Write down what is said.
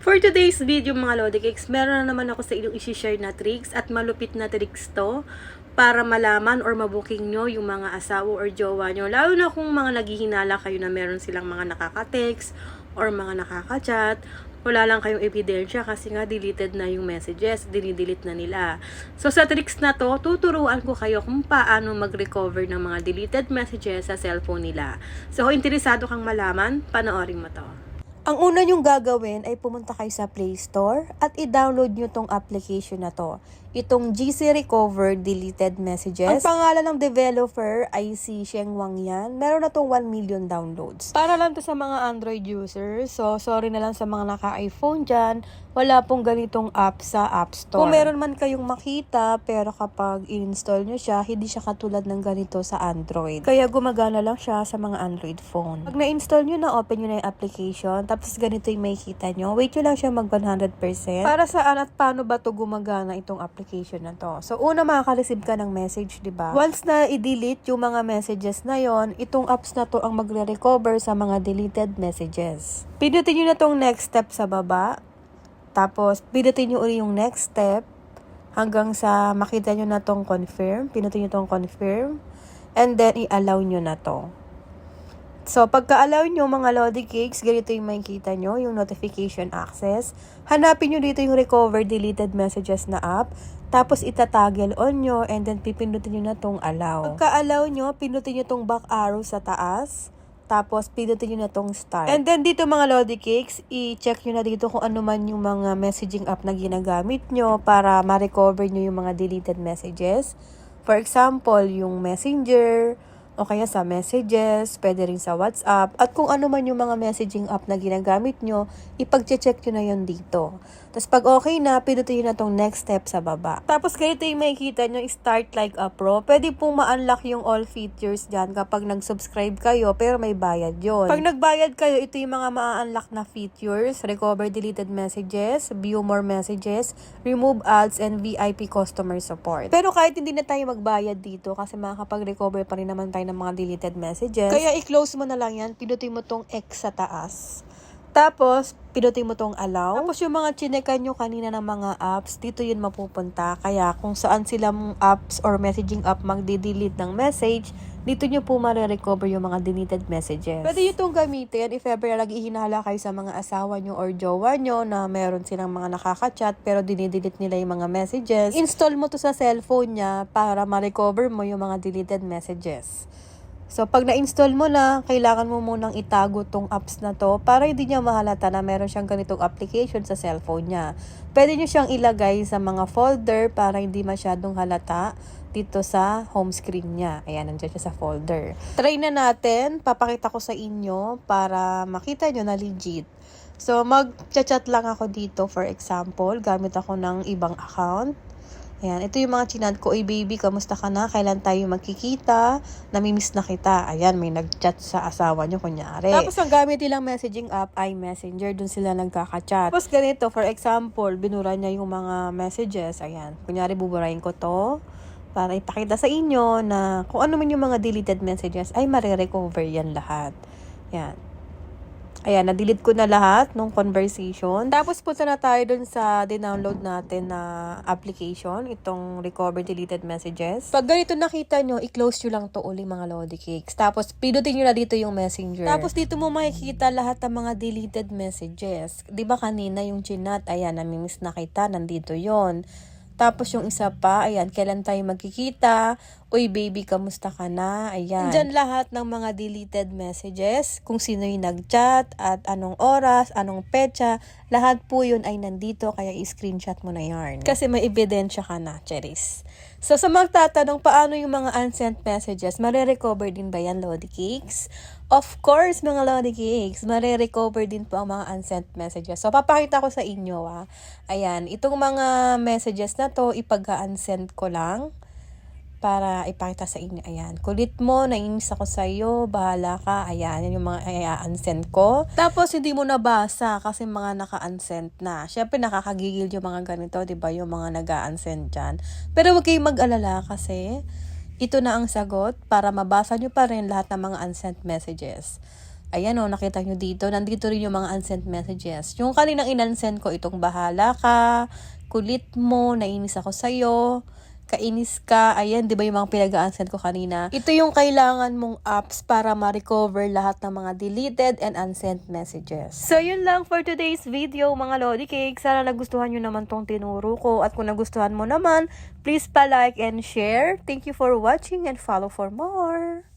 For today's video mga Lodi Cakes, meron na naman ako sa inyong isi-share na tricks at malupit na tricks to para malaman or mabuking nyo yung mga asawa or jowa nyo. Lalo na kung mga naghihinala kayo na meron silang mga nakaka-text or mga nakaka-chat. Wala lang kayong ebidensya kasi nga deleted na yung messages, dinidelete na nila. So sa tricks na to, tuturuan ko kayo kung paano mag-recover ng mga deleted messages sa cellphone nila. So kung interesado kang malaman, panoorin mo to. Ang una nyong gagawin ay pumunta kayo sa Play Store at i-download nyo tong application na to. Itong GC Recover Deleted Messages. Ang pangalan ng developer ay si Sheng Wang yan. Meron na tong 1 million downloads. Para lang to sa mga Android users. So, sorry na lang sa mga naka-iPhone dyan. Wala pong ganitong app sa App Store. Kung meron man kayong makita, pero kapag in-install nyo siya, hindi siya katulad ng ganito sa Android. Kaya gumagana lang siya sa mga Android phone. Pag na-install nyo na, open nyo na yung application, tapos ganito yung makikita nyo. Wait nyo lang siya mag 100%. Para saan at paano ba to gumagana itong application na to? So, una makaka-receive ka ng message, di ba? Once na i-delete yung mga messages na yon, itong apps na to ang magre-recover sa mga deleted messages. Pindutin nyo na tong next step sa baba. Tapos, pindutin nyo uli yung next step hanggang sa makita nyo na tong confirm. Pindutin nyo tong confirm. And then, i-allow nyo na to. So, pagka-allow nyo mga Lodi Cakes, ganito yung makikita nyo, yung notification access. Hanapin nyo dito yung recover deleted messages na app. Tapos, itatoggle on nyo and then pipindutin nyo na tong allow. Pagka-allow nyo, pindutin nyo tong back arrow sa taas. Tapos, pindutin nyo na tong start. And then, dito mga Lodi Cakes, i-check nyo na dito kung ano man yung mga messaging app na ginagamit nyo para ma-recover nyo yung mga deleted messages. For example, yung Messenger, o kaya sa messages, pwede rin sa WhatsApp, at kung ano man yung mga messaging app na ginagamit nyo, ipag-check nyo na yun dito. Tapos pag okay na, pindutin nyo na tong next step sa baba. Tapos ganito yung makikita nyo, start like a pro. Pwede pong ma-unlock yung all features dyan kapag nag-subscribe kayo, pero may bayad yon. Pag nagbayad kayo, ito yung mga ma-unlock na features, recover deleted messages, view more messages, remove ads, and VIP customer support. Pero kahit hindi na tayo magbayad dito, kasi makakapag-recover pa rin naman tayo ng mga deleted messages. Kaya i-close mo na lang yan, pindutin mo tong X sa taas. Tapos, pindutin mo tong allow. Tapos yung mga chinekan nyo kanina ng mga apps, dito yun mapupunta. Kaya kung saan silang apps or messaging app magde-delete ng message, dito nyo po marirecover yung mga deleted messages. Pwede nyo itong gamitin if ever nag-ihinala kayo sa mga asawa nyo or jowa nyo na meron silang mga nakaka-chat pero dinidelete nila yung mga messages. Install mo to sa cellphone niya para ma-recover mo yung mga deleted messages. So, pag na-install mo na, kailangan mo munang itago tong apps na to para hindi niya mahalata na meron siyang ganitong application sa cellphone niya. Pwede niyo siyang ilagay sa mga folder para hindi masyadong halata dito sa home screen niya. Ayan, nandiyan siya sa folder. Try na natin. Papakita ko sa inyo para makita nyo na legit. So, mag-chat lang ako dito. For example, gamit ako ng ibang account. Ayan, ito yung mga chinat ko. Oy baby, kamusta ka na? Kailan tayo magkikita? Namimiss na kita. Ayan, may nag-chat sa asawa nyo, kunyari. Tapos ang gamit nilang messaging app ay Messenger. Doon sila nagkaka-chat. Tapos ganito, for example, binura niya yung mga messages. Ayan, kunyari buburahin ko to para ipakita sa inyo na kung ano man yung mga deleted messages ay marirecover yan lahat. Ayan. Ayan, na-delete ko na lahat ng conversation. Tapos punta na tayo dun sa dinownload natin na application, itong recover deleted messages. Pag ganito nakita nyo, i-close nyo lang to uli mga Lodi Cakes. Tapos pinutin nyo na dito yung messenger. Tapos dito mo makikita lahat ng mga deleted messages. Diba kanina yung chinat, ayan, namimiss na kita, nandito yon. Tapos yung isa pa, ayan, kailan tayo magkikita? Uy baby, kamusta ka na? Ayan. Diyan lahat ng mga deleted messages, kung sino yung nag-chat, at anong oras, anong petsa, lahat po yun ay nandito, kaya i-screenshot mo na yarn. Kasi may ebidensya ka na, Cheris. So sa magtatanong, paano yung mga unsent messages, marirecover din ba yan, Lodi Cakes? Of course, mga Lodi Cakes, marirecover din po ang mga unsent messages. So, papakita ko sa inyo, Ayan, itong mga messages na to, ipag-unsend ko lang para ipakita sa inyo. Ayan, kulit mo, nainis ako sa iyo, bahala ka. Ayan, yan yung mga i-unsend ko. Tapos, hindi mo nabasa kasi mga naka-unsend na. Syempre, nakakagigil yung mga ganito, diba? Yung mga nag-unsend dyan. Pero huwag kayong mag-alala kasi ito na ang sagot para mabasa nyo pa rin lahat ng mga unsent messages. Ayan o, nakita nyo dito. Nandito rin yung mga unsent messages. Yung kaninang inansend ko, itong bahala ka, kulit mo, nainis ako sa'yo, kainis ka. Ayan, di ba yung mga pinag-unsend ko kanina? Ito yung kailangan mong apps para ma-recover lahat ng mga deleted and unsent messages. So, yun lang for today's video, mga Lodi Cakes. Sana nagustuhan nyo naman tong tinuro ko. At kung nagustuhan mo naman, please pa-like and share. Thank you for watching and follow for more.